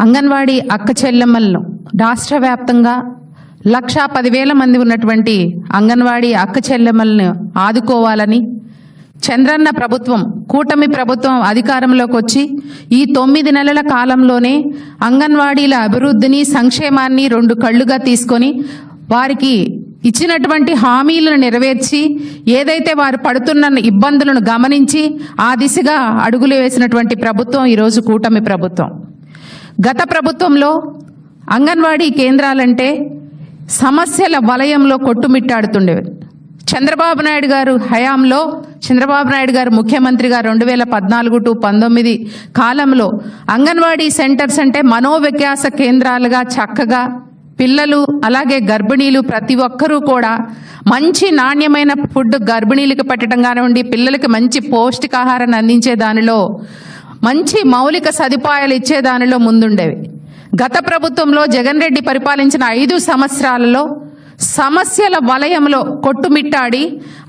అంగన్వాడీ అక్క చెల్లెమ్మలను రాష్ట్ర వ్యాప్తంగా 1,10,000 మంది ఉన్నటువంటి అంగన్వాడీ అక్క చెల్లెమ్మలను ఆదుకోవాలని చంద్రన్న ప్రభుత్వం, కూటమి ప్రభుత్వం అధికారంలోకి వచ్చి ఈ 9 నెలల కాలంలోనే అంగన్వాడీల అభివృద్ధిని, సంక్షేమాన్ని 2 కళ్ళుగా తీసుకొని వారికి ఇచ్చినటువంటి హామీలను నెరవేర్చి ఏదైతే వారు పడుతున్న ఇబ్బందులను గమనించి ఆ దిశగా అడుగులు వేసినటువంటి ప్రభుత్వం ఈరోజు కూటమి ప్రభుత్వం. గత ప్రభుత్వంలో అంగన్వాడీ కేంద్రాలంటే సమస్యల వలయంలో కొట్టుమిట్టాడుతుండేవి. చంద్రబాబు నాయుడు గారు హయాంలో, చంద్రబాబు నాయుడు గారు ముఖ్యమంత్రిగా 2014 to 19 కాలంలో అంగన్వాడీ సెంటర్స్ అంటే మనోవికాస కేంద్రాలుగా చక్కగా పిల్లలు అలాగే గర్భిణీలు ప్రతి ఒక్కరూ కూడా మంచి నాణ్యమైన ఫుడ్ గర్భిణీలకు పెట్టడం కానివ్వండి, పిల్లలకి మంచి పౌష్టికాహారాన్ని అందించే దానిలో, మంచి మౌలిక సదుపాయాలు ఇచ్చే దానిలో ముందుండేవి. గత ప్రభుత్వంలో జగన్ రెడ్డి పరిపాలించిన 5 సంవత్సరాలలో సమస్యల వలయంలో కొట్టుమిట్టాడి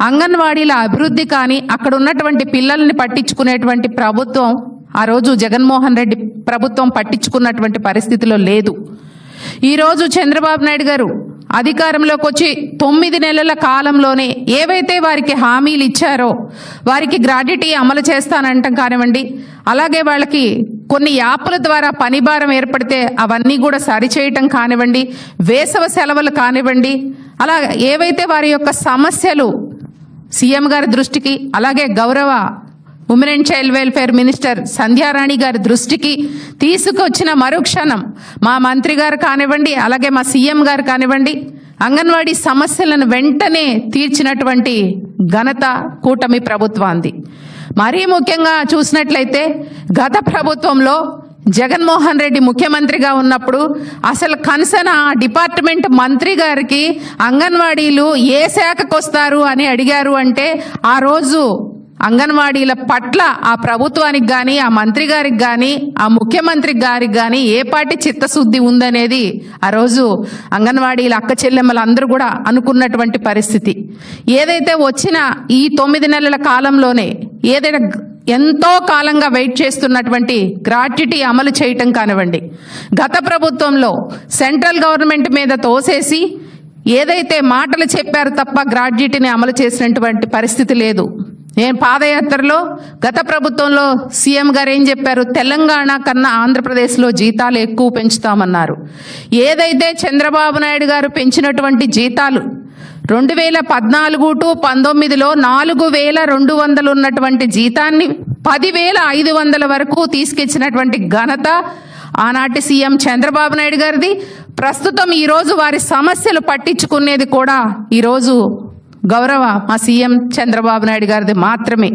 అంగన్వాడీల అభివృద్ధి కానీ అక్కడ ఉన్నటువంటి పిల్లల్ని పట్టించుకునేటువంటి ప్రభుత్వం ఆ రోజు జగన్మోహన్ రెడ్డి ప్రభుత్వం పట్టించుకున్నటువంటి పరిస్థితిలో లేదు. ఈరోజు చంద్రబాబు నాయుడు గారు అధికారంలోకి వచ్చి 9 నెలల కాలంలోనే ఏవైతే వారికి హామీలు ఇచ్చారో వారికి గ్రాడ్యుటీ అమలు చేస్తానంటాం కానివ్వండి, అలాగే వాళ్ళకి కొన్ని యాప్ల ద్వారా పని భారం ఏర్పడితే అవన్నీ కూడా సరిచేయటం కానివ్వండి, వేసవి సెలవులు కానివ్వండి, అలా ఏవైతే వారి యొక్క సమస్యలు సీఎం గారి దృష్టికి, అలాగే గౌరవ women and child welfare minister Sandhyarani గారి దృష్టికి తీసుకొచ్చిన మరుక్షణం మా మంత్రి గారు కానివ్వండి, అలాగే మా సీఎం గారు కానివ్వండి, అంగన్వాడీ సమస్యలను వెంటనే తీర్చినటువంటి ఘనత కూటమి ప్రభుత్వానికి. మరీ ముఖ్యంగా చూసినట్లయితే గత ప్రభుత్వంలో జగన్మోహన్ రెడ్డి ముఖ్యమంత్రిగా ఉన్నప్పుడు అసలు కన్సర్న్ డిపార్ట్మెంట్ మంత్రి గారికి అంగన్వాడీలు ఏ శాఖకు వస్తారు అని అడిగారు అంటే ఆ రోజు అంగన్వాడీల పట్ల ఆ ప్రభుత్వానికి కానీ, ఆ మంత్రి గారికి కానీ, ఆ ముఖ్యమంత్రి గారికి కానీ ఏ పార్టీ చిత్తశుద్ధి ఉందనేది ఆ రోజు అంగన్వాడీల అక్క చెల్లెమ్మలు అందరూ కూడా అనుకున్నటువంటి పరిస్థితి. ఏదైతే వచ్చిన ఈ 9 నెలల కాలంలోనే ఏదైనా ఎంతో కాలంగా వెయిట్ చేస్తున్నటువంటి గ్రాట్యుటీ అమలు చేయటం కానివ్వండి, గత ప్రభుత్వంలో సెంట్రల్ గవర్నమెంట్ మీద తోసేసి ఏదైతే మాటలు చెప్పారు తప్ప గ్రాట్యుటీని అమలు చేసినటువంటి పరిస్థితి లేదు. నేను పాదయాత్రలో గత ప్రభుత్వంలో సీఎం గారు ఏం చెప్పారు, తెలంగాణ కన్నా ఆంధ్రప్రదేశ్లో జీతాలు ఎక్కువ పెంచుతామన్నారు. ఏదైతే చంద్రబాబు నాయుడు గారు పెంచినటువంటి జీతాలు 2014 to 19లో 4,200 ఉన్నటువంటి జీతాన్ని 10,500 వరకు తీసుకొచ్చినటువంటి ఘనత ఆనాటి సీఎం చంద్రబాబు నాయుడు గారిది. ప్రస్తుతం ఈరోజు వారి సమస్యలు పట్టించుకునేది కూడా ఈరోజు గౌరవ మా సీఎం చంద్రబాబు నాయుడు గారిది మాత్రమే.